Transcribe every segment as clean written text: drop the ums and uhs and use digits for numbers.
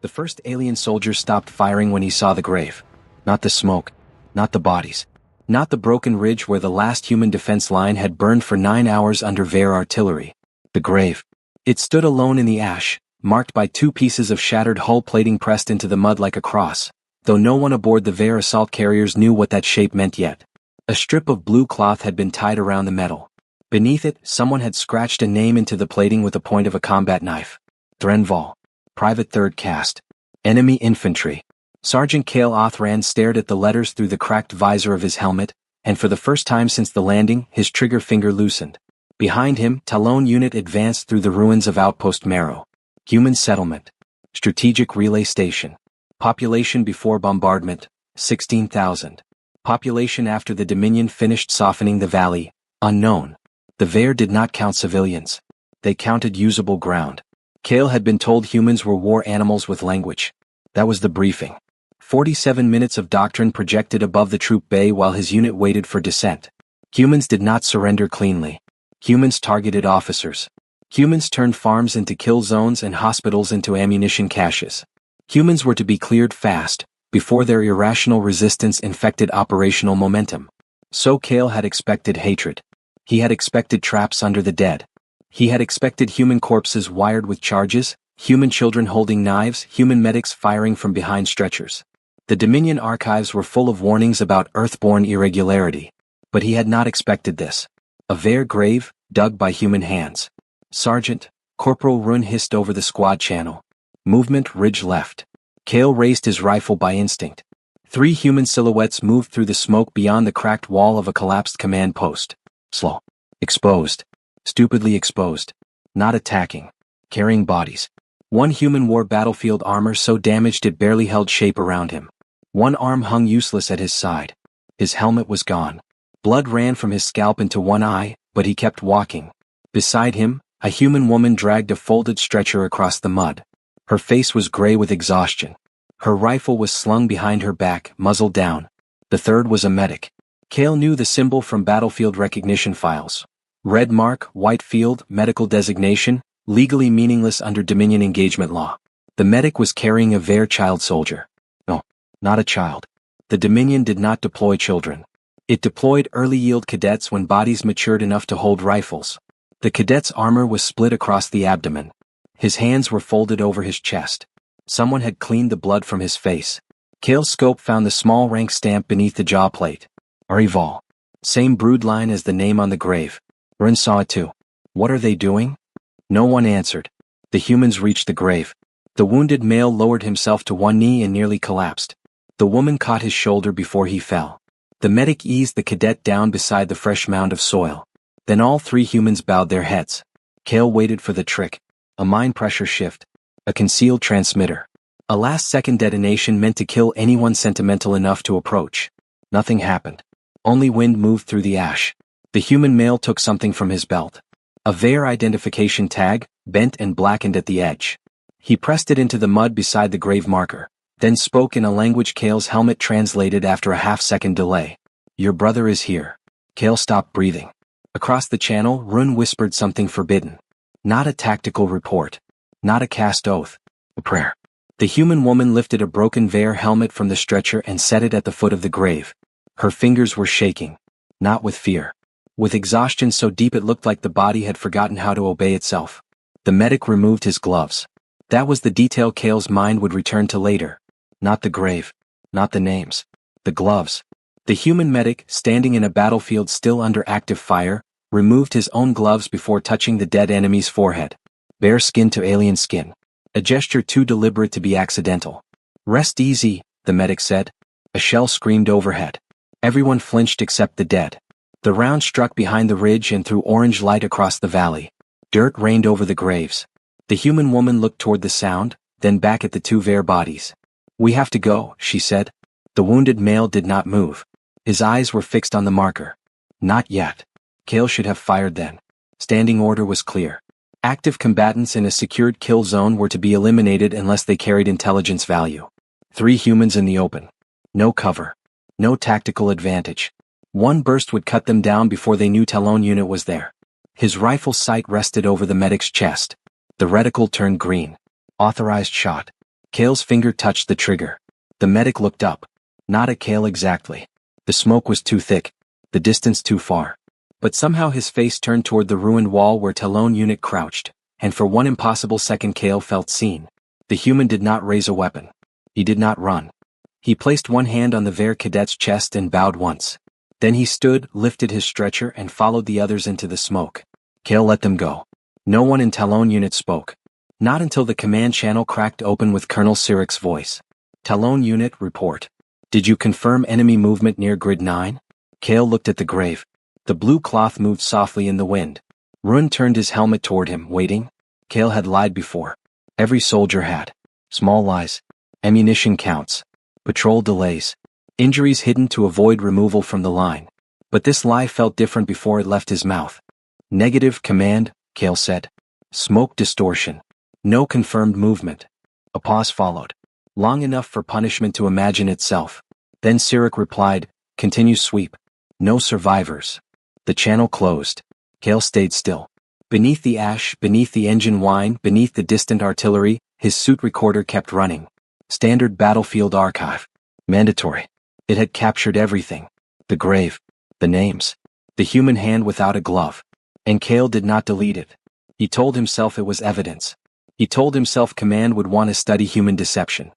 The first alien soldier stopped firing when he saw the grave. Not the smoke. Not the bodies. Not the broken ridge where the last human defense line had burned for 9 hours under Veer artillery. The grave. It stood alone in the ash, marked by 2 pieces of shattered hull plating pressed into the mud like a cross, though no one aboard the Veer assault carriers knew what that shape meant yet. A strip of blue cloth had been tied around the metal. Beneath it, someone had scratched a name into the plating with the point of a combat knife. Threnval. Private 3rd Caste. Enemy Infantry. Sergeant Cale Othran stared at the letters through the cracked visor of his helmet, and for the first time since the landing, his trigger finger loosened. Behind him, Talon unit advanced through the ruins of Outpost Marrow. Human settlement. Strategic relay station. Population before bombardment, 16,000. Population after the Dominion finished softening the valley, unknown. The Veer did not count civilians. They counted usable ground. Cale had been told humans were war animals with language. That was the briefing. 47 minutes of doctrine projected above the troop bay while his unit waited for descent. Humans did not surrender cleanly. Humans targeted officers. Humans turned farms into kill zones and hospitals into ammunition caches. Humans were to be cleared fast, before their irrational resistance infected operational momentum. So Cale had expected hatred. He had expected traps under the dead. He had expected human corpses wired with charges, human children holding knives, human medics firing from behind stretchers. The Dominion archives were full of warnings about Earthborn irregularity. But he had not expected this. A Veer grave, dug by human hands. Sergeant, Corporal Run hissed over the squad channel. Movement ridge left. Cale raised his rifle by instinct. 3 human silhouettes moved through the smoke beyond the cracked wall of a collapsed command post. Slow. Exposed. Stupidly exposed. Not attacking. Carrying bodies. One human wore battlefield armor so damaged it barely held shape around him. One arm hung useless at his side. His helmet was gone. Blood ran from his scalp into one eye, but he kept walking. Beside him, a human woman dragged a folded stretcher across the mud. Her face was gray with exhaustion. Her rifle was slung behind her back, muzzle down. The third was a medic. Cale knew the symbol from battlefield recognition files. Red mark, white field, medical designation, legally meaningless under Dominion engagement law. The medic was carrying a Veer child soldier. No, not a child. The Dominion did not deploy children. It deployed early-yield cadets when bodies matured enough to hold rifles. The cadet's armor was split across the abdomen. His hands were folded over his chest. Someone had cleaned the blood from his face. Cale's scope found the small rank stamp beneath the jaw plate. Arrival. Same brood line as the name on the grave. Run saw it too. What are they doing? No one answered. The humans reached the grave. The wounded male lowered himself to one knee and nearly collapsed. The woman caught his shoulder before he fell. The medic eased the cadet down beside the fresh mound of soil. Then all 3 humans bowed their heads. Cale waited for the trick. A mine pressure shift. A concealed transmitter. A last-second detonation meant to kill anyone sentimental enough to approach. Nothing happened. Only wind moved through the ash. The human male took something from his belt. A Veer identification tag, bent and blackened at the edge. He pressed it into the mud beside the grave marker, then spoke in a language Cale's helmet translated after a half-second delay. Your brother is here. Cale stopped breathing. Across the channel, Run whispered something forbidden. Not a tactical report. Not a cast oath. A prayer. The human woman lifted a broken Veer helmet from the stretcher and set it at the foot of the grave. Her fingers were shaking. Not with fear. With exhaustion so deep it looked like the body had forgotten how to obey itself. The medic removed his gloves. That was the detail Cale's mind would return to later. Not the grave. Not the names. The gloves. The human medic, standing in a battlefield still under active fire, removed his own gloves before touching the dead enemy's forehead. Bare skin to alien skin. A gesture too deliberate to be accidental. Rest easy, the medic said. A shell screamed overhead. Everyone flinched except the dead. The round struck behind the ridge and threw orange light across the valley. Dirt rained over the graves. The human woman looked toward the sound, then back at the 2 Veer bodies. We have to go, she said. The wounded male did not move. His eyes were fixed on the marker. Not yet. Cale should have fired then. Standing order was clear. Active combatants in a secured kill zone were to be eliminated unless they carried intelligence value. 3 humans in the open. No cover. No tactical advantage. One burst would cut them down before they knew Talon unit was there. His rifle sight rested over the medic's chest. The reticle turned green. Authorized shot. Kale's finger touched the trigger. The medic looked up. Not at Kale exactly. The smoke was too thick, the distance too far. But somehow his face turned toward the ruined wall where Talon Unit crouched, and for one impossible second Kale felt seen. The human did not raise a weapon. He did not run. He placed one hand on the Ver cadet's chest and bowed once. Then he stood, lifted his stretcher and followed the others into the smoke. Kale let them go. No one in Talon Unit spoke. Not until the command channel cracked open with Colonel Sirik's voice. Talon Unit, report. Did you confirm enemy movement near Grid 9? Kale looked at the grave. The blue cloth moved softly in the wind. Run turned his helmet toward him, waiting. Kale had lied before. Every soldier had. Small lies. Ammunition counts. Patrol delays. Injuries hidden to avoid removal from the line. But this lie felt different before it left his mouth. Negative command, Kale said. Smoke distortion. No confirmed movement. A pause followed. Long enough for punishment to imagine itself. Then Sirik replied, continue sweep. No survivors. The channel closed. Kale stayed still. Beneath the ash, beneath the engine whine, beneath the distant artillery, his suit recorder kept running. Standard battlefield archive. Mandatory. It had captured everything. The grave. The names. The human hand without a glove. And Kale did not delete it. He told himself it was evidence. He told himself command would want to study human deception.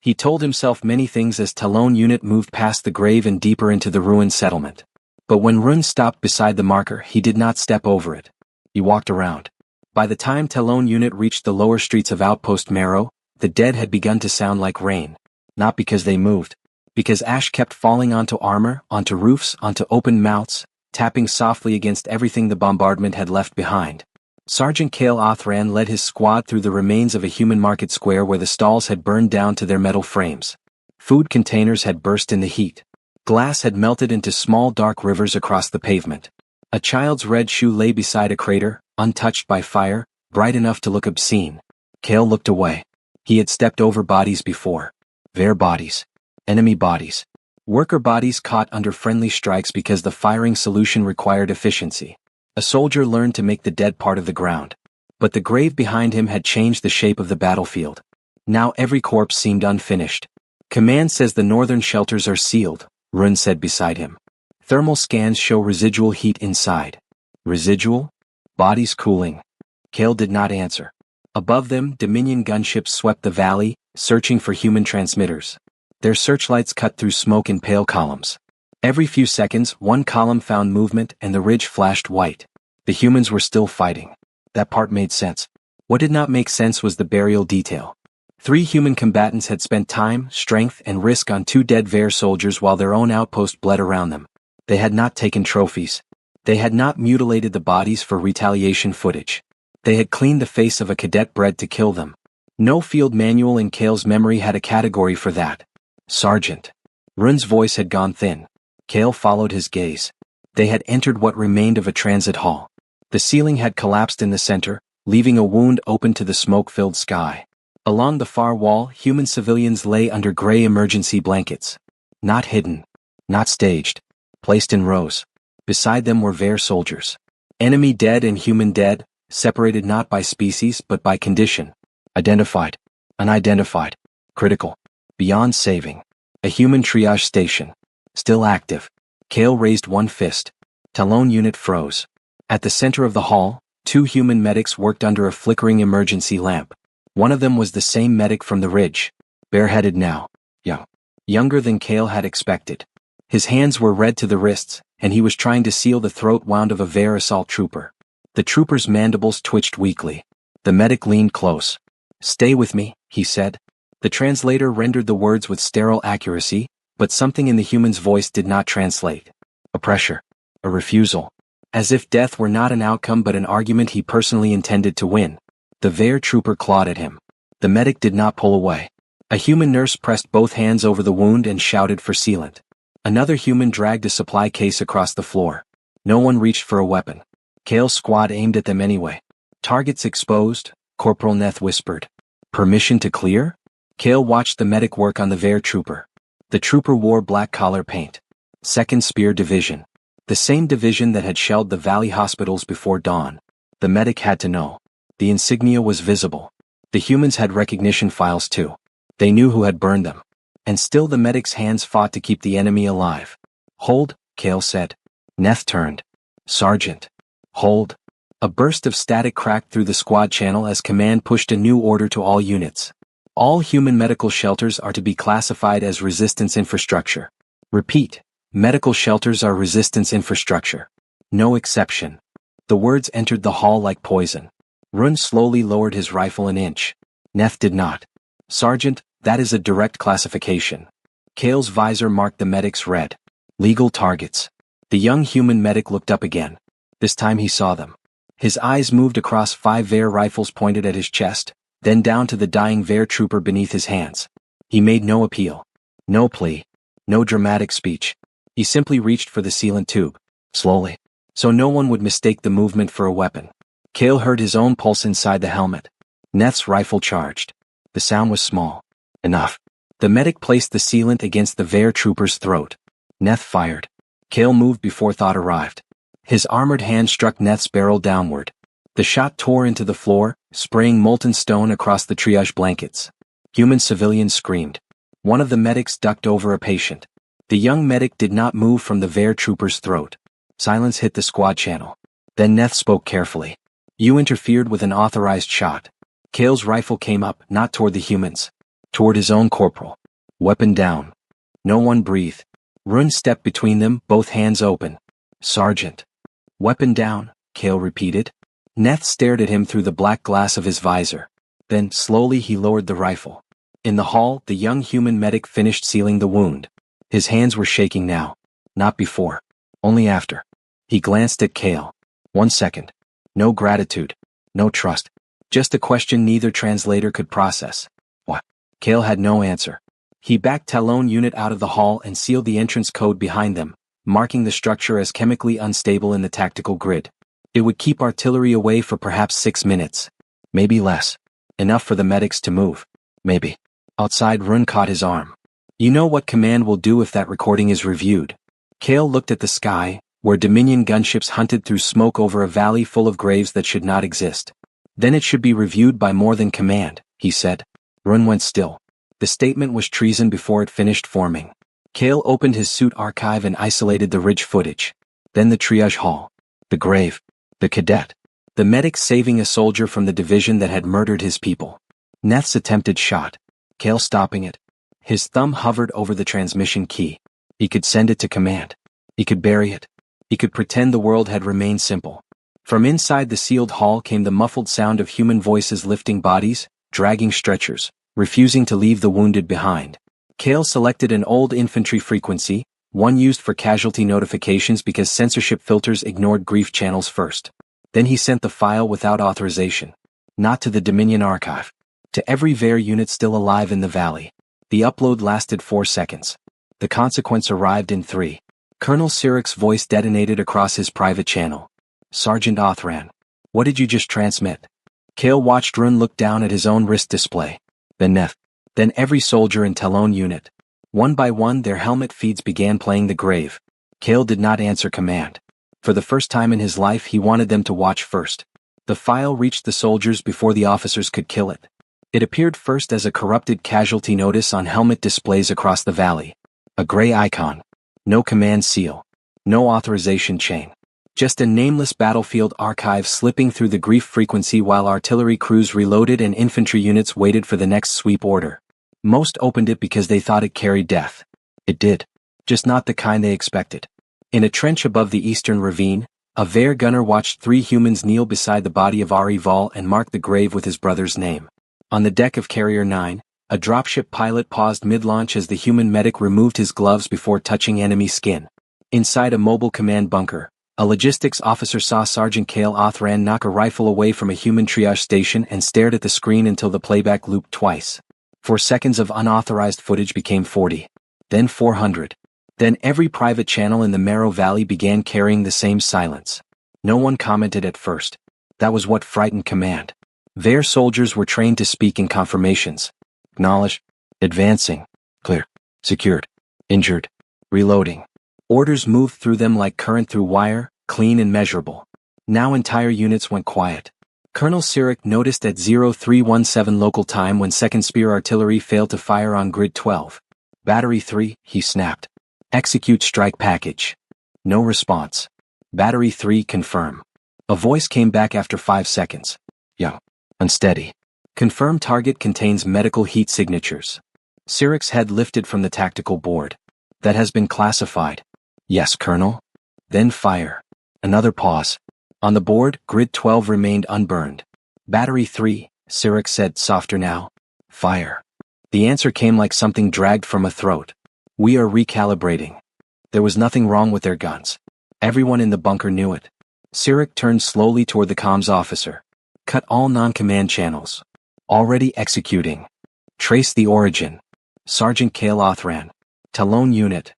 He told himself many things as Talon Unit moved past the grave and deeper into the ruined settlement. But when Run stopped beside the marker, he did not step over it. He walked around. By the time Talon Unit reached the lower streets of Outpost Marrow, the dead had begun to sound like rain. Not because they moved. Because ash kept falling onto armor, onto roofs, onto open mouths, tapping softly against everything the bombardment had left behind. Sergeant Kale Othran led his squad through the remains of a human market square where the stalls had burned down to their metal frames. Food containers had burst in the heat. Glass had melted into small dark rivers across the pavement. A child's red shoe lay beside a crater, untouched by fire, bright enough to look obscene. Kale looked away. He had stepped over bodies before. Their bodies. Enemy bodies. Worker bodies caught under friendly strikes because the firing solution required efficiency. A soldier learned to make the dead part of the ground. But the grave behind him had changed the shape of the battlefield. Now every corpse seemed unfinished. Command says the northern shelters are sealed, Run said beside him. Thermal scans show residual heat inside. Residual? Bodies cooling. Kale did not answer. Above them, Dominion gunships swept the valley, searching for human transmitters. Their searchlights cut through smoke in pale columns. Every few seconds, one column found movement and the ridge flashed white. The humans were still fighting. That part made sense. What did not make sense was the burial detail. 3 human combatants had spent time, strength, and risk on 2 dead Ver soldiers while their own outpost bled around them. They had not taken trophies. They had not mutilated the bodies for retaliation footage. They had cleaned the face of a cadet bred to kill them. No field manual in Kale's memory had a category for that. Sergeant. Run's voice had gone thin. Kale followed his gaze. They had entered what remained of a transit hall. The ceiling had collapsed in the center, leaving a wound open to the smoke-filled sky. Along the far wall, human civilians lay under gray emergency blankets. Not hidden. Not staged. Placed in rows. Beside them were Ver soldiers. Enemy dead and human dead, separated not by species but by condition. Identified. Unidentified. Critical. Beyond saving. A human triage station. Still active. Kale raised one fist. Talon Unit froze. At the center of the hall, 2 human medics worked under a flickering emergency lamp. One of them was the same medic from the ridge. Bareheaded now. Young. Younger than Kale had expected. His hands were red to the wrists, and he was trying to seal the throat wound of a Ver assault trooper. The trooper's mandibles twitched weakly. The medic leaned close. Stay with me, he said. The translator rendered the words with sterile accuracy, but something in the human's voice did not translate. A pressure. A refusal. As if death were not an outcome but an argument he personally intended to win. The Ver trooper clawed at him. The medic did not pull away. A human nurse pressed both hands over the wound and shouted for sealant. Another human dragged a supply case across the floor. No one reached for a weapon. Kale's squad aimed at them anyway. Targets exposed, Corporal Neth whispered. Permission to clear? Kale watched the medic work on the Ver trooper. The trooper wore black collar paint. 2nd Spear Division. The same division that had shelled the Valley hospitals before dawn. The medic had to know. The insignia was visible. The humans had recognition files too. They knew who had burned them. And still the medic's hands fought to keep the enemy alive. "Hold," Cale said. Neth turned. "Sergeant." "Hold." A burst of static cracked through the squad channel as command pushed a new order to all units. All human medical shelters are to be classified as resistance infrastructure. Repeat, medical shelters are resistance infrastructure. No exception. The words entered the hall like poison. Run slowly lowered his rifle an inch. Neth did not. "Sergeant, that is a direct classification." Cale's visor marked the medic's red. "Legal targets." The young human medic looked up again. This time he saw them. His eyes moved across 5 Ver rifles pointed at his chest, then down to the dying Ver trooper beneath his hands. He made no appeal. No plea. No dramatic speech. He simply reached for the sealant tube, slowly, so no one would mistake the movement for a weapon. Cale heard his own pulse inside the helmet. Neth's rifle charged. The sound was small. Enough. The medic placed the sealant against the Ver trooper's throat. Neth fired. Cale moved before thought arrived. His armored hand struck Neth's barrel downward. The shot tore into the floor, spraying molten stone across the triage blankets. Human civilians screamed. One of the medics ducked over a patient. The young medic did not move from the Ver trooper's throat. Silence hit the squad channel. Then Neth spoke carefully. "You interfered with an authorized shot." Cale's rifle came up, not toward the humans. Toward his own corporal. Weapon down. No one breathed. Run stepped between them, both hands open. "Sergeant." "Weapon down," Cale repeated. Neth stared at him through the black glass of his visor. Then, slowly he lowered the rifle. In the hall, the young human medic finished sealing the wound. His hands were shaking now. Not before. Only after. He glanced at Cale. 1 second. No gratitude. No trust. Just a question neither translator could process. "What?" Cale had no answer. He backed Talon unit out of the hall and sealed the entrance code behind them, marking the structure as chemically unstable in the tactical grid. It would keep artillery away for perhaps 6 minutes. Maybe less. Enough for the medics to move. Maybe. Outside, Run caught his arm. "You know what command will do if that recording is reviewed." Cale looked at the sky, where Dominion gunships hunted through smoke over a valley full of graves that should not exist. "Then it should be reviewed by more than command," he said. Run went still. The statement was treason before it finished forming. Cale opened his suit archive and isolated the ridge footage. Then the triage hall. The grave. The cadet. The medic saving a soldier from the division that had murdered his people. Neth's attempted shot. Cale stopping it. His thumb hovered over the transmission key. He could send it to command. He could bury it. He could pretend the world had remained simple. From inside the sealed hall came the muffled sound of human voices lifting bodies, dragging stretchers, refusing to leave the wounded behind. Cale selected an old infantry frequency, one used for casualty notifications because censorship filters ignored grief channels first. Then he sent the file without authorization. Not to the Dominion archive. To every Ver unit still alive in the valley. The upload lasted 4 seconds. The consequence arrived in 3. Colonel Sirik's voice detonated across his private channel. "Sergeant Othran. What did you just transmit?" Cale watched Run look down at his own wrist display. Then Neth. Then every soldier in Talon unit. One by one their helmet feeds began playing the grave. Cale did not answer command. For the first time in his life he wanted them to watch first. The file reached the soldiers before the officers could kill it. It appeared first as a corrupted casualty notice on helmet displays across the valley. A gray icon. No command seal. No authorization chain. Just a nameless battlefield archive slipping through the grief frequency while artillery crews reloaded and infantry units waited for the next sweep order. Most opened it because they thought it carried death. It did. Just not the kind they expected. In a trench above the eastern ravine, a Ver gunner watched 3 humans kneel beside the body of Ari Val and mark the grave with his brother's name. On the deck of Carrier 9, a dropship pilot paused mid-launch as the human medic removed his gloves before touching enemy skin. Inside a mobile command bunker, a logistics officer saw Sergeant Cale Othran knock a rifle away from a human triage station and stared at the screen until the playback looped twice. 4 seconds of unauthorized footage became 40. Then 400. Then every private channel in the Marrow Valley began carrying the same silence. No one commented at first. That was what frightened command. Ver soldiers were trained to speak in confirmations. Acknowledge. Advancing. Clear. Secured. Injured. Reloading. Orders moved through them like current through wire, clean and measurable. Now entire units went quiet. Colonel Sirik noticed at 0317 local time when 2nd Spear Artillery failed to fire on Grid 12. Battery 3, he snapped. Execute strike package. No response. Battery 3, confirm. A voice came back after 5 seconds. Yeah. Unsteady. Confirm target contains medical heat signatures. Sirik's head lifted from the tactical board. That has been classified. Yes, Colonel. Then fire. Another pause. On the board, Grid 12 remained unburned. Battery 3, Sirik said, softer now. Fire. The answer came like something dragged from a throat. We are recalibrating. There was nothing wrong with their guns. Everyone in the bunker knew it. Sirik turned slowly toward the comms officer. Cut all non-command channels. Already executing. Trace the origin. Sergeant Kale Othran. Talon unit.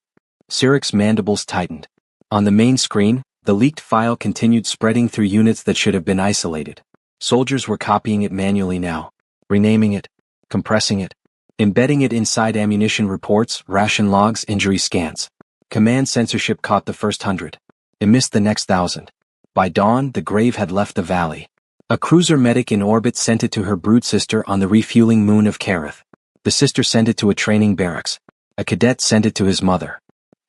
Sirik's mandibles tightened. On the main screen, the leaked file continued spreading through units that should have been isolated. Soldiers were copying it manually now, renaming it, compressing it, embedding it inside ammunition reports, ration logs, injury scans. Command censorship caught the first 100. It missed the next 1,000. By dawn, the grave had left the valley. A cruiser medic in orbit sent it to her brood sister on the refueling moon of Kareth. The sister sent it to a training barracks. A cadet sent it to his mother.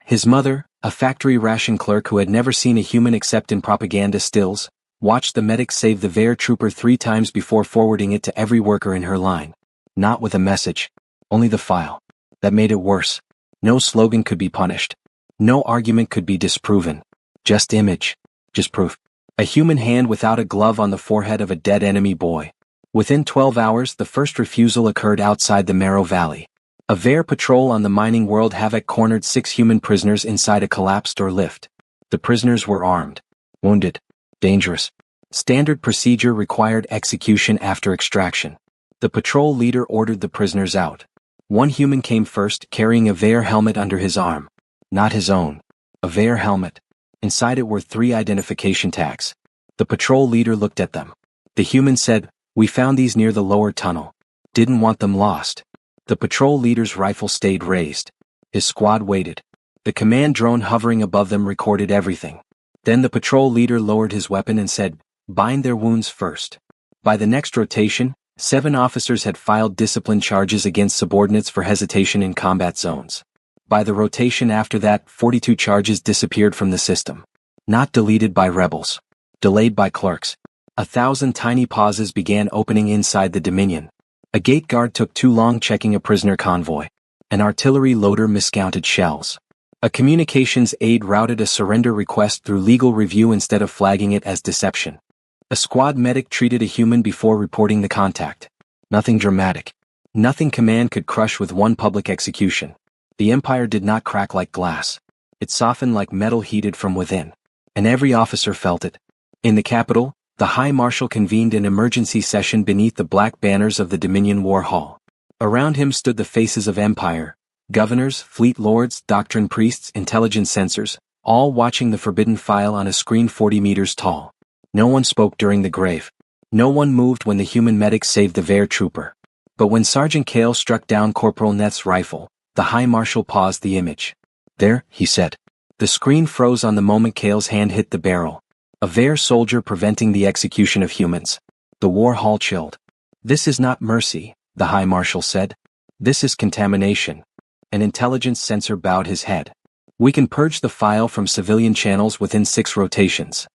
His mother, a factory ration clerk who had never seen a human except in propaganda stills, watched the medic save the VAR trooper 3 times before forwarding it to every worker in her line. Not with a message. Only the file. That made it worse. No slogan could be punished. No argument could be disproven. Just image. Just proof. A human hand without a glove on the forehead of a dead enemy boy. Within 12 hours, the first refusal occurred outside the Marrow Valley. A VAR patrol on the mining world Havoc cornered 6 human prisoners inside a collapsed door lift. The prisoners were armed. Wounded. Dangerous. Standard procedure required execution after extraction. The patrol leader ordered the prisoners out. One human came first, carrying a VAR helmet under his arm. Not his own. A VAR helmet. Inside it were 3 identification tags. The patrol leader looked at them. The human said, "We found these near the lower tunnel. Didn't want them lost." The patrol leader's rifle stayed raised. His squad waited. The command drone hovering above them recorded everything. Then the patrol leader lowered his weapon and said, "Bind their wounds first." By the next rotation, 7 officers had filed discipline charges against subordinates for hesitation in combat zones. By the rotation after that, 42 charges disappeared from the system. Not deleted by rebels. Delayed by clerks. 1,000 tiny pauses began opening inside the Dominion. A gate guard took too long checking a prisoner convoy. An artillery loader miscounted shells. A communications aide routed a surrender request through legal review instead of flagging it as deception. A squad medic treated a human before reporting the contact. Nothing dramatic. Nothing command could crush with one public execution. The Empire did not crack like glass. It softened like metal heated from within. And every officer felt it. In the capital, the High Marshal convened an emergency session beneath the black banners of the Dominion War Hall. Around him stood the faces of Empire, governors, fleet lords, doctrine priests, intelligence censors, all watching the forbidden file on a screen 40 meters tall. No one spoke during the grave. No one moved when the human medic saved the VAR trooper. But when Sergeant Kale struck down Corporal Neth's rifle, the High Marshal paused the image. "There," he said. The screen froze on the moment Kale's hand hit the barrel. A VAR soldier preventing the execution of humans. The war hall chilled. "This is not mercy," the High Marshal said. "This is contamination." An intelligence censor bowed his head. "We can purge the file from civilian channels within 6 rotations."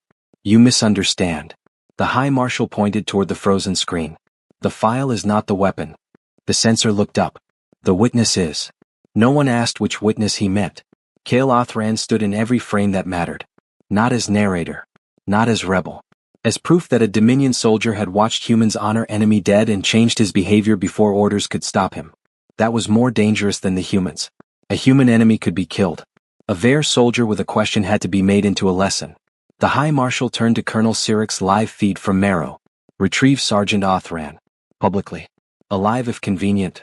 "You misunderstand." The High Marshal pointed toward the frozen screen. "The file is not the weapon." The censor looked up. "The witness is." No one asked which witness he meant. Kale Othran stood in every frame that mattered. Not as narrator. Not as rebel. As proof that a Dominion soldier had watched humans honor enemy dead and changed his behavior before orders could stop him. That was more dangerous than the humans. A human enemy could be killed. A VAR soldier with a question had to be made into a lesson. The High Marshal turned to Colonel Sirik's live feed from Marrow. "Retrieve Sergeant Othran. Publicly. Alive if convenient."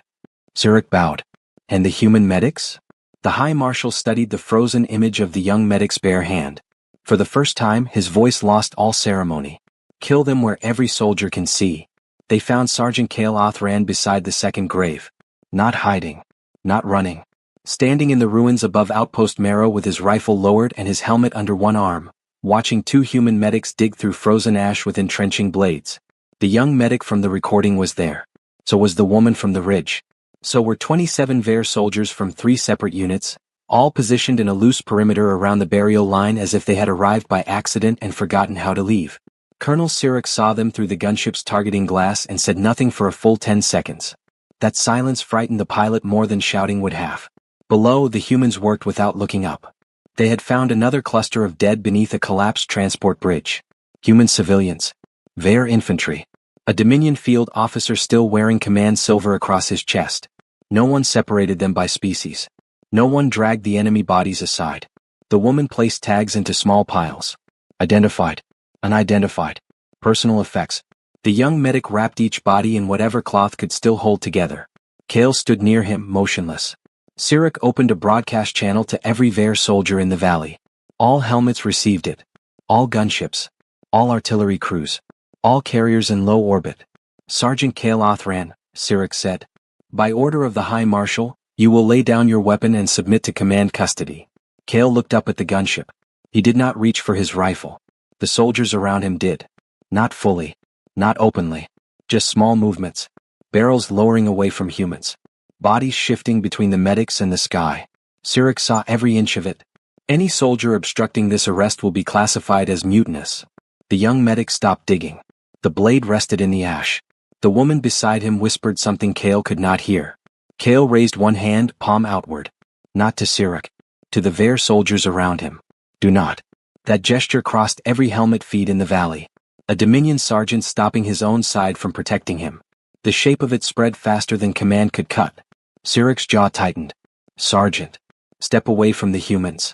Sirik bowed. "And the human medics?" The High Marshal studied the frozen image of the young medic's bare hand. For the first time, his voice lost all ceremony. "Kill them where every soldier can see." They found Sergeant Kale Othran beside the second grave. Not hiding. Not running. Standing in the ruins above Outpost Marrow with his rifle lowered and his helmet under one arm, watching 2 human medics dig through frozen ash with entrenching blades. The young medic from the recording was there. So was the woman from the ridge. So were 27 VER soldiers from 3 separate units, all positioned in a loose perimeter around the burial line as if they had arrived by accident and forgotten how to leave. Colonel Sirik saw them through the gunship's targeting glass and said nothing for a full 10 seconds. That silence frightened the pilot more than shouting would have. Below, the humans worked without looking up. They had found another cluster of dead beneath a collapsed transport bridge. Human civilians. VER infantry. A Dominion field officer still wearing command silver across his chest. No one separated them by species. No one dragged the enemy bodies aside. The woman placed tags into small piles. Identified. Unidentified. Personal effects. The young medic wrapped each body in whatever cloth could still hold together. Kale stood near him, motionless. Sirik opened a broadcast channel to every VER soldier in the valley. All helmets received it. All gunships. All artillery crews. All carriers in low orbit. Sergeant Kale Othran, Sirik said. By order of the High Marshal, you will lay down your weapon and submit to command custody. Kale looked up at the gunship. He did not reach for his rifle. The soldiers around him did. Not fully. Not openly. Just small movements. Barrels lowering away from humans. Bodies shifting between the medics and the sky. Sirik saw every inch of it. Any soldier obstructing this arrest will be classified as mutinous. The young medic stopped digging. The blade rested in the ash. The woman beside him whispered something Kale could not hear. Kale raised one hand, palm outward. Not to Sirik. To the VER soldiers around him. Do not. That gesture crossed every helmet feed in the valley. A Dominion sergeant stopping his own side from protecting him. The shape of it spread faster than command could cut. Sirik's jaw tightened. Sergeant. Step away from the humans.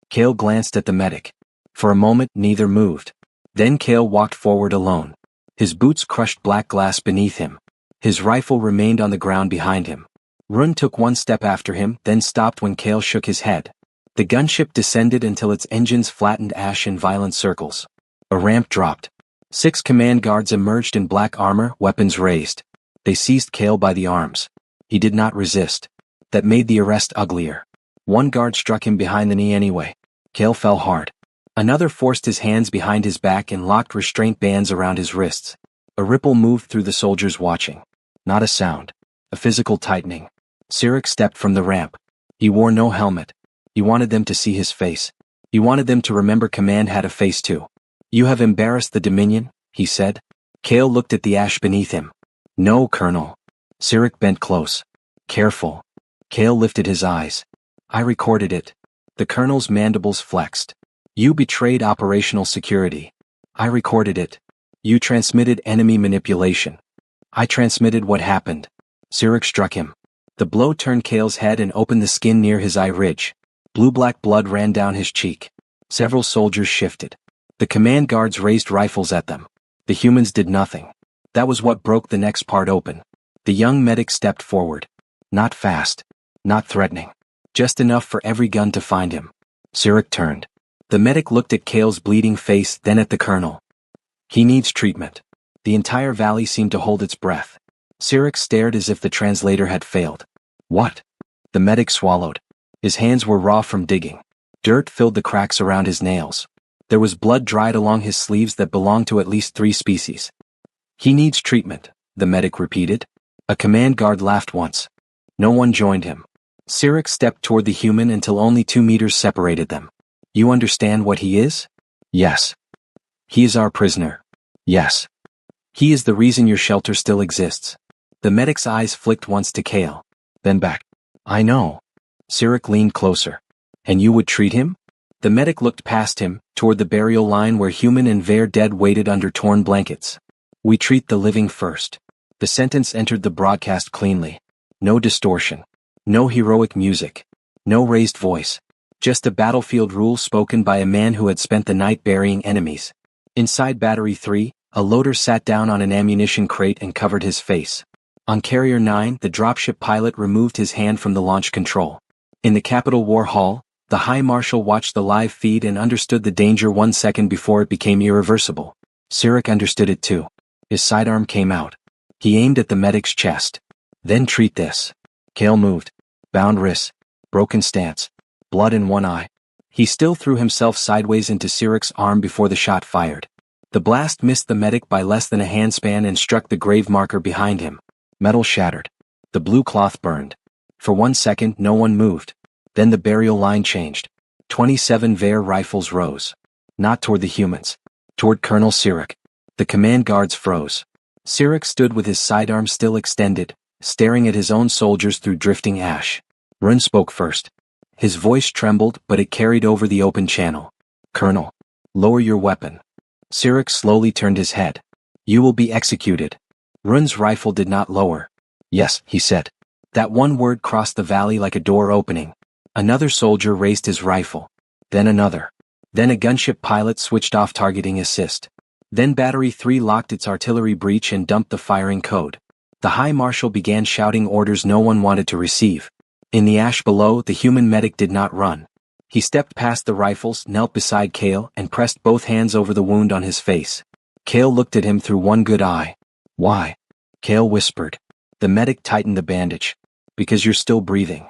Kale glanced at the medic. For a moment, neither moved. Then Kale walked forward alone. His boots crushed black glass beneath him. His rifle remained on the ground behind him. Run took one step after him, then stopped when Kale shook his head. The gunship descended until its engines flattened ash in violent circles. A ramp dropped. 6 command guards emerged in black armor, weapons raised. They seized Kale by the arms. He did not resist. That made the arrest uglier. One guard struck him behind the knee anyway. Kale fell hard. Another forced his hands behind his back and locked restraint bands around his wrists. A ripple moved through the soldiers watching. Not a sound. A physical tightening. Sirik stepped from the ramp. He wore no helmet. He wanted them to see his face. He wanted them to remember command had a face too. You have embarrassed the Dominion, he said. Kale looked at the ash beneath him. No, Colonel. Sirik bent close. Careful. Kale lifted his eyes. I recorded it. The Colonel's mandibles flexed. You betrayed operational security. I recorded it. You transmitted enemy manipulation. I transmitted what happened. Sirik struck him. The blow turned Kale's head and opened the skin near his eye ridge. Blue-black blood ran down his cheek. Several soldiers shifted. The command guards raised rifles at them. The humans did nothing. That was what broke the next part open. The young medic stepped forward. Not fast. Not threatening. Just enough for every gun to find him. Sirik turned. The medic looked at Kale's bleeding face, then at the Colonel. He needs treatment. The entire valley seemed to hold its breath. Sirik stared as if the translator had failed. What? The medic swallowed. His hands were raw from digging. Dirt filled the cracks around his nails. There was blood dried along his sleeves that belonged to at least 3 species. He needs treatment, the medic repeated. A command guard laughed once. No one joined him. Sirik stepped toward the human until only 2 meters separated them. You understand what he is? Yes. He is our prisoner. Yes. He is the reason your shelter still exists. The medic's eyes flicked once to Kale, then back. I know. Sirik leaned closer. And you would treat him? The medic looked past him, toward the burial line where human and VER dead waited under torn blankets. We treat the living first. The sentence entered the broadcast cleanly. No distortion. No heroic music. No raised voice. Just a battlefield rule spoken by a man who had spent the night burying enemies. Inside Battery 3, a loader sat down on an ammunition crate and covered his face. On Carrier 9, the dropship pilot removed his hand from the launch control. In the Capitol War Hall, the High Marshal watched the live feed and understood the danger 1 second before it became irreversible. Sirik understood it too. His sidearm came out. He aimed at the medic's chest. Then treat this. Kale moved. Bound wrists. Broken stance. Blood in one eye. He still threw himself sideways into Sirik's arm before the shot fired. The blast missed the medic by less than a handspan and struck the grave marker behind him. Metal shattered. The blue cloth burned. For 1 second no one moved. Then the burial line changed. 27 Wehr rifles rose. Not toward the humans. Toward Colonel Sirik. The command guards froze. Sirik stood with his sidearm still extended, staring at his own soldiers through drifting ash. Run spoke first. His voice trembled, but it carried over the open channel. Colonel, lower your weapon. Sirik slowly turned his head. You will be executed. Run's rifle did not lower. Yes, he said. That one word crossed the valley like a door opening. Another soldier raised his rifle. Then another. Then a gunship pilot switched off targeting assist. Then Battery 3 locked its artillery breech and dumped the firing code. The High Marshal began shouting orders no one wanted to receive. In the ash below, the human medic did not run. He stepped past the rifles, knelt beside Kale, and pressed both hands over the wound on his face. Kale looked at him through one good eye. Why? Kale whispered. The medic tightened the bandage. Because you're still breathing.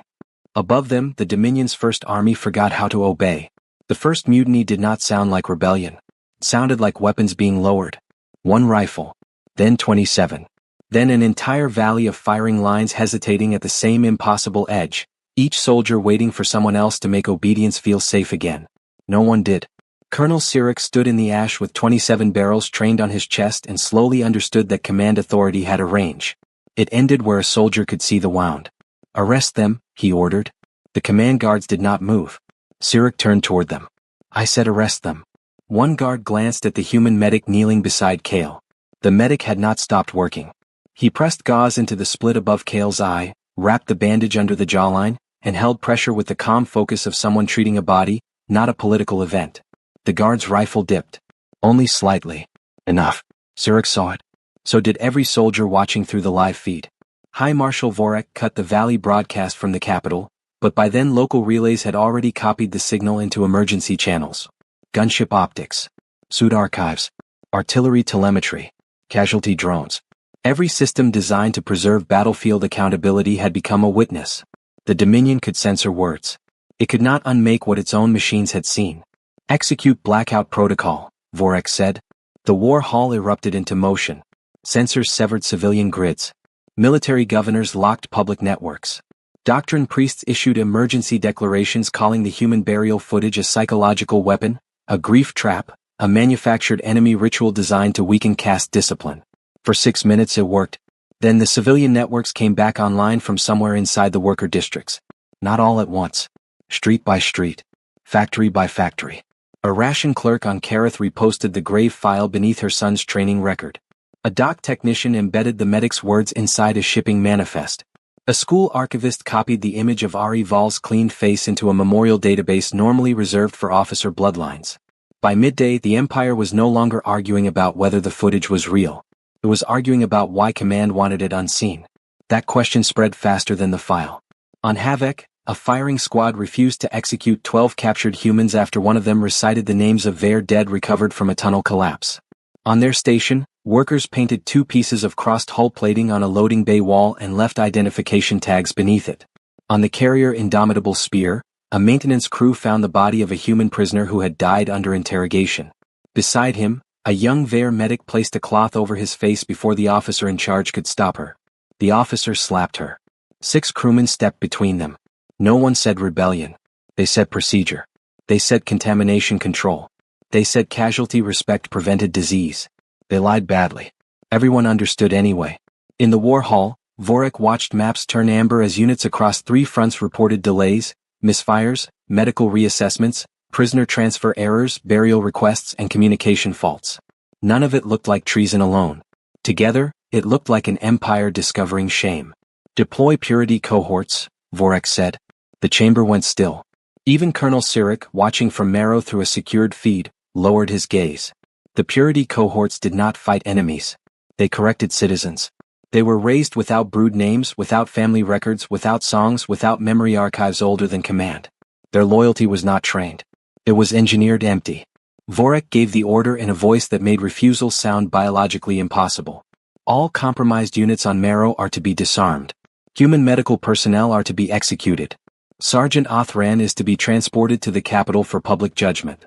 Above them, the Dominion's First Army forgot how to obey. The first mutiny did not sound like rebellion. It sounded like weapons being lowered. 1 rifle. Then 27. Then an entire valley of firing lines hesitating at the same impossible edge, each soldier waiting for someone else to make obedience feel safe again. No one did. Colonel Sirik stood in the ash with 27 barrels trained on his chest and slowly understood that command authority had a range. It ended where a soldier could see the wound. Arrest them, he ordered. The command guards did not move. Sirik turned toward them. I said arrest them. One guard glanced at the human medic kneeling beside Kale. The medic had not stopped working. He pressed gauze into the split above Kale's eye, wrapped the bandage under the jawline, and held pressure with the calm focus of someone treating a body, not a political event. The guard's rifle dipped. Only slightly. Enough. Sirik saw it. So did every soldier watching through the live feed. High Marshal Vorek cut the Valley broadcast from the capital, but by then local relays had already copied the signal into emergency channels. Gunship optics. Suit archives. Artillery telemetry. Casualty drones. Every system designed to preserve battlefield accountability had become a witness. The Dominion could censor words. It could not unmake what its own machines had seen. Execute blackout protocol, Vorek said. The war hall erupted into motion. Sensors severed civilian grids. Military governors locked public networks. Doctrine priests issued emergency declarations calling the human burial footage a psychological weapon, a grief trap, a manufactured enemy ritual designed to weaken caste discipline. For 6 minutes it worked. Then the civilian networks came back online from somewhere inside the worker districts. Not all at once. Street by street. Factory by factory. A ration clerk on Kareth reposted the grave file beneath her son's training record. A dock technician embedded the medic's words inside a shipping manifest. A school archivist copied the image of Ari Val's cleaned face into a memorial database normally reserved for officer bloodlines. By midday, the Empire was no longer arguing about whether the footage was real. It was arguing about why Command wanted it unseen. That question spread faster than the file. On Havoc, a firing squad refused to execute 12 captured humans after one of them recited the names of their dead recovered from a tunnel collapse. On their station, workers painted 2 pieces of crossed hull plating on a loading bay wall and left identification tags beneath it. On the carrier Indomitable Spear, a maintenance crew found the body of a human prisoner who had died under interrogation. Beside him, a young Wehr medic placed a cloth over his face before the officer in charge could stop her. The officer slapped her. 6 crewmen stepped between them. No one said rebellion. They said procedure. They said contamination control. They said casualty respect prevented disease. They lied badly. Everyone understood anyway. In the war hall, Vorek watched maps turn amber as units across 3 fronts reported delays, misfires, medical reassessments, prisoner transfer errors, burial requests, and communication faults. None of it looked like treason alone. Together, it looked like an empire discovering shame. Deploy purity cohorts, Vorek said. The chamber went still. Even Colonel Sirik, watching from Marrow through a secured feed, lowered his gaze. The purity cohorts did not fight enemies. They corrected citizens. They were raised without brood names, without family records, without songs, without memory archives older than Command. Their loyalty was not trained. It was engineered empty. Vorek gave the order in a voice that made refusal sound biologically impossible. All compromised units on Marrow are to be disarmed. Human medical personnel are to be executed. Sergeant Othran is to be transported to the capital for public judgment.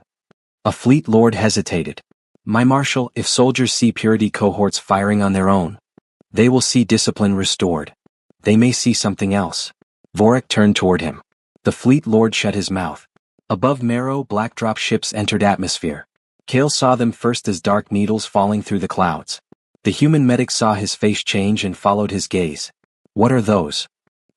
A fleet lord hesitated. My Marshal, if soldiers see Purity cohorts firing on their own, they will see discipline restored. They may see something else. Vorik turned toward him. The Fleet Lord shut his mouth. Above Marrow, black drop ships entered atmosphere. Kale saw them first as dark needles falling through the clouds. The human medic saw his face change and followed his gaze. What are those?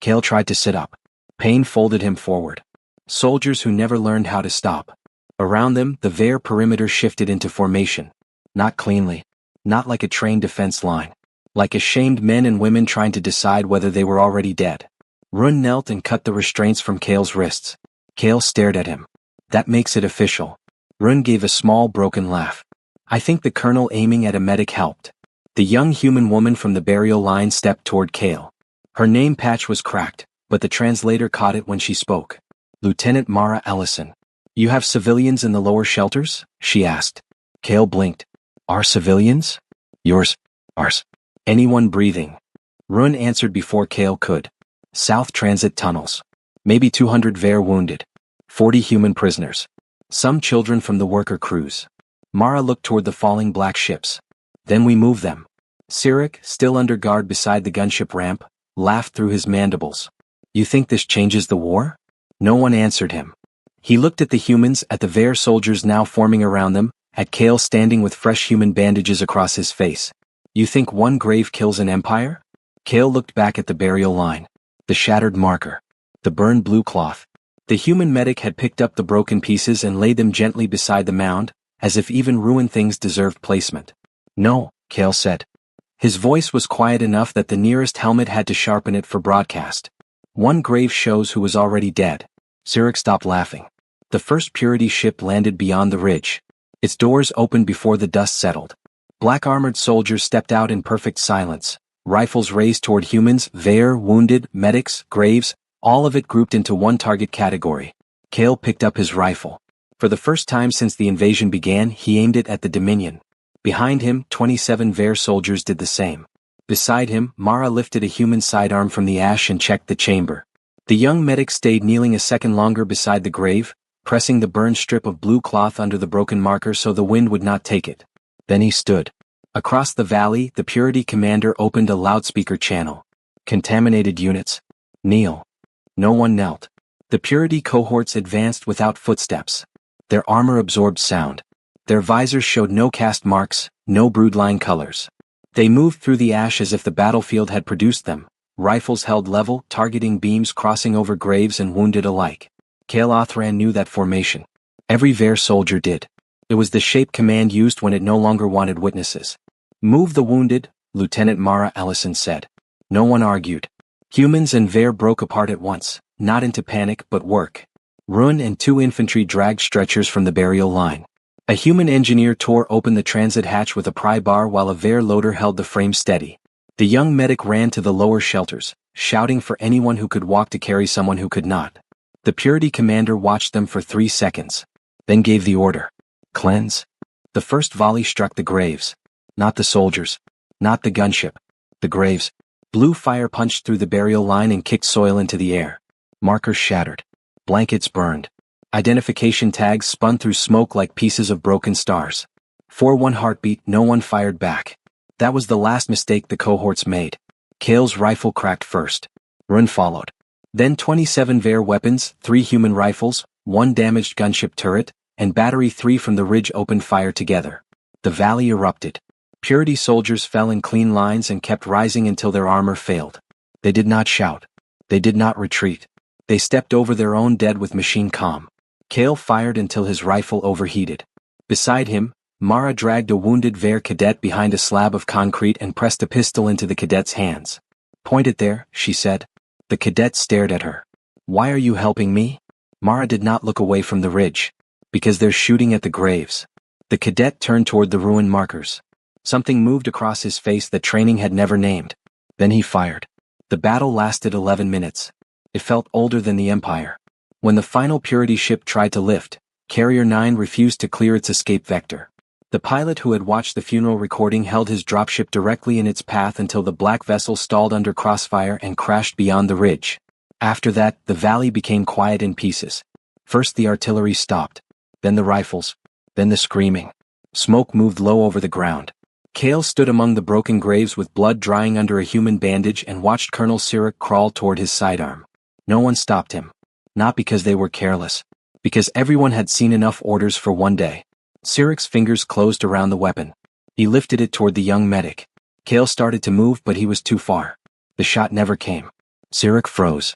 Kale tried to sit up. Pain folded him forward. Soldiers who never learned how to stop. Around them, the Vare perimeter shifted into formation. Not cleanly. Not like a trained defense line. Like ashamed men and women trying to decide whether they were already dead. Run knelt and cut the restraints from Kale's wrists. Kale stared at him. That makes it official. Run gave a small broken laugh. I think the colonel aiming at a medic helped. The young human woman from the burial line stepped toward Kale. Her name patch was cracked, but the translator caught it when she spoke. Lieutenant Mara Ellison. You have civilians in the lower shelters? She asked. Kale blinked. Our civilians? Yours. Ours. Anyone breathing? Run answered before Kale could. South transit tunnels. Maybe 200 Vare wounded. 40 human prisoners. Some children from the worker crews. Mara looked toward the falling black ships. Then we move them. Sirik, still under guard beside the gunship ramp, laughed through his mandibles. You think this changes the war? No one answered him. He looked at the humans, at the Vare soldiers now forming around them, at Kale standing with fresh human bandages across his face. You think one grave kills an empire? Kale looked back at the burial line. The shattered marker. The burned blue cloth. The human medic had picked up the broken pieces and laid them gently beside the mound, as if even ruined things deserved placement. No, Kale said. His voice was quiet enough that the nearest helmet had to sharpen it for broadcast. One grave shows who was already dead. Sirik stopped laughing. The first Purity ship landed beyond the ridge. Its doors opened before the dust settled. Black-armored soldiers stepped out in perfect silence, rifles raised toward humans, Vare, wounded, medics, graves, all of it grouped into one target category. Kale picked up his rifle. For the first time since the invasion began, he aimed it at the Dominion. Behind him, 27 Vare soldiers did the same. Beside him, Mara lifted a human sidearm from the ash and checked the chamber. The young medic stayed kneeling a second longer beside the grave, pressing the burned strip of blue cloth under the broken marker so the wind would not take it. Then he stood. Across the valley, the Purity commander opened a loudspeaker channel. Contaminated units. Kneel. No one knelt. The Purity cohorts advanced without footsteps. Their armor absorbed sound. Their visors showed no cast marks, no broodline colors. They moved through the ash as if the battlefield had produced them, rifles held level, targeting beams crossing over graves and wounded alike. Kale Othran knew that formation. Every Vare soldier did. It was the shape command used when it no longer wanted witnesses. Move the wounded, Lieutenant Mara Ellison said. No one argued. Humans and Vare broke apart at once, not into panic but work. Run and 2 infantry dragged stretchers from the burial line. A human engineer tore open the transit hatch with a pry bar while a Vare loader held the frame steady. The young medic ran to the lower shelters, shouting for anyone who could walk to carry someone who could not. The Purity commander watched them for 3 seconds, then gave the order. Cleanse. The first volley struck the graves. Not the soldiers. Not the gunship. The graves. Blue fire punched through the burial line and kicked soil into the air. Markers shattered. Blankets burned. Identification tags spun through smoke like pieces of broken stars. For one heartbeat, no one fired back. That was the last mistake the cohorts made. Kale's rifle cracked first. Run followed. Then 27 Vare weapons, 3 human rifles, 1 damaged gunship turret, and battery 3 from the ridge opened fire together. The valley erupted. Purity soldiers fell in clean lines and kept rising until their armor failed. They did not shout. They did not retreat. They stepped over their own dead with machine calm. Kale fired until his rifle overheated. Beside him, Mara dragged a wounded Vare cadet behind a slab of concrete and pressed a pistol into the cadet's hands. Point it there, she said. The cadet stared at her. Why are you helping me? Mara did not look away from the ridge. Because they're shooting at the graves. The cadet turned toward the ruined markers. Something moved across his face that training had never named. Then he fired. The battle lasted 11 minutes. It felt older than the Empire. When the final Purity ship tried to lift, Carrier 9 refused to clear its escape vector. The pilot who had watched the funeral recording held his dropship directly in its path until the black vessel stalled under crossfire and crashed beyond the ridge. After that, the valley became quiet in pieces. First the artillery stopped. Then the rifles. Then the screaming. Smoke moved low over the ground. Kale stood among the broken graves with blood drying under a human bandage and watched Colonel Sirik crawl toward his sidearm. No one stopped him. Not because they were careless. Because everyone had seen enough orders for one day. Sirik's fingers closed around the weapon. He lifted it toward the young medic. Kale started to move, but he was too far. The shot never came. Sirik froze.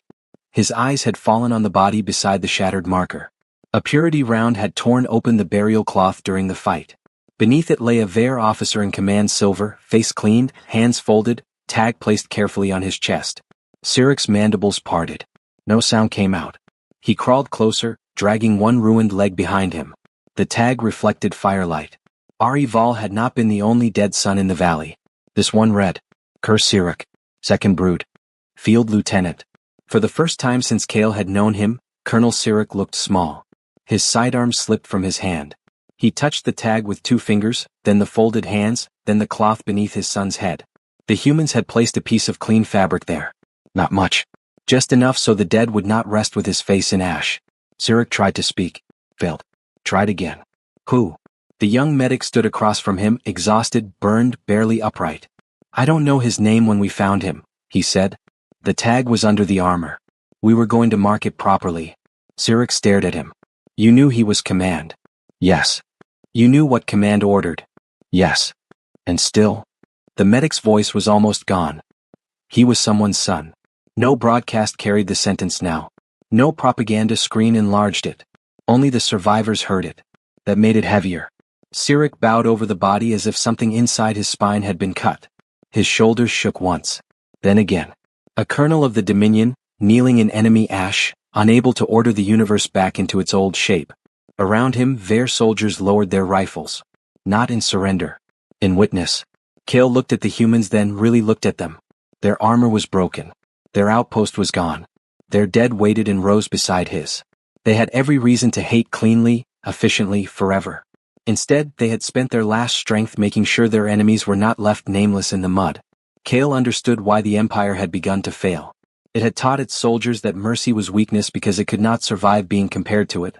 His eyes had fallen on the body beside the shattered marker. A purity round had torn open the burial cloth during the fight. Beneath it lay a Vare officer in command, silver, face cleaned, hands folded, tag placed carefully on his chest. Sirik's mandibles parted. No sound came out. He crawled closer, dragging one ruined leg behind him. The tag reflected firelight. Ari Val had not been the only dead son in the valley. This one read, Kerr Sirik, 2nd Brood. Field Lieutenant. For the first time since Kale had known him, Colonel Sirik looked small. His sidearm slipped from his hand. He touched the tag with 2 fingers, then the folded hands, then the cloth beneath his son's head. The humans had placed a piece of clean fabric there. Not much. Just enough so the dead would not rest with his face in ash. Sirik tried to speak. Failed. Tried again. Who? The young medic stood across from him, exhausted, burned, barely upright. I don't know his name. When we found him, he said. The tag was under the armor. We were going to mark it properly. Sirik stared at him. You knew he was command. Yes. You knew what command ordered. Yes. And still? The medic's voice was almost gone. He was someone's son. No broadcast carried the sentence now. No propaganda screen enlarged it. Only the survivors heard it. That made it heavier. Sirik bowed over the body as if something inside his spine had been cut. His shoulders shook once. Then again. A colonel of the Dominion, kneeling in enemy ash, unable to order the universe back into its old shape. Around him, Vare soldiers lowered their rifles. Not in surrender. In witness. Kale looked at the humans, then really looked at them. Their armor was broken. Their outpost was gone. Their dead waited in rows beside his. They had every reason to hate cleanly, efficiently, forever. Instead, they had spent their last strength making sure their enemies were not left nameless in the mud. Kale understood why the Empire had begun to fail. It had taught its soldiers that mercy was weakness because it could not survive being compared to it.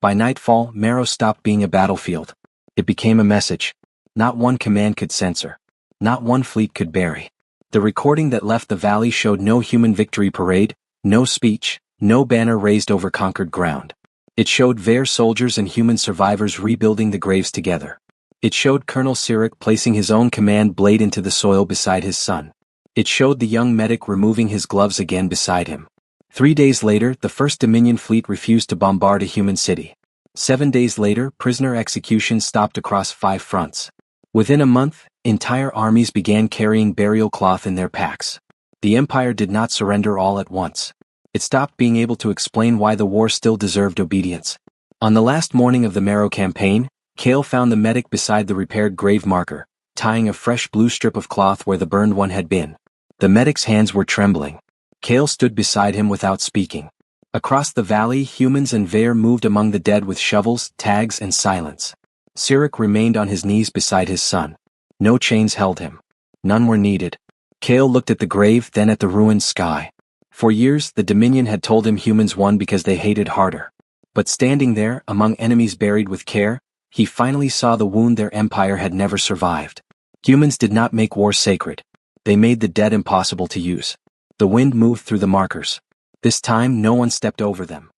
By nightfall, Marrow stopped being a battlefield. It became a message. Not one command could censor. Not one fleet could bury. The recording that left the valley showed no human victory parade, no speech, no banner raised over conquered ground. It showed Vare soldiers and human survivors rebuilding the graves together. It showed Colonel Sirik placing his own command blade into the soil beside his son. It showed the young medic removing his gloves again beside him. 3 days later, the First Dominion fleet refused to bombard a human city. 7 days later, prisoner executions stopped across 5 fronts. Within a month, entire armies began carrying burial cloth in their packs. The Empire did not surrender all at once. It stopped being able to explain why the war still deserved obedience. On the last morning of the Marrow campaign, Kale found the medic beside the repaired grave marker, tying a fresh blue strip of cloth where the burned one had been. The medic's hands were trembling. Kale stood beside him without speaking. Across the valley, humans and Vare moved among the dead with shovels, tags, and silence. Sirik remained on his knees beside his son. No chains held him. None were needed. Kale looked at the grave, then at the ruined sky. For years, the Dominion had told him humans won because they hated harder. But standing there, among enemies buried with care, he finally saw the wound their empire had never survived. Humans did not make war sacred. They made the dead impossible to use. The wind moved through the markers. This time no one stepped over them.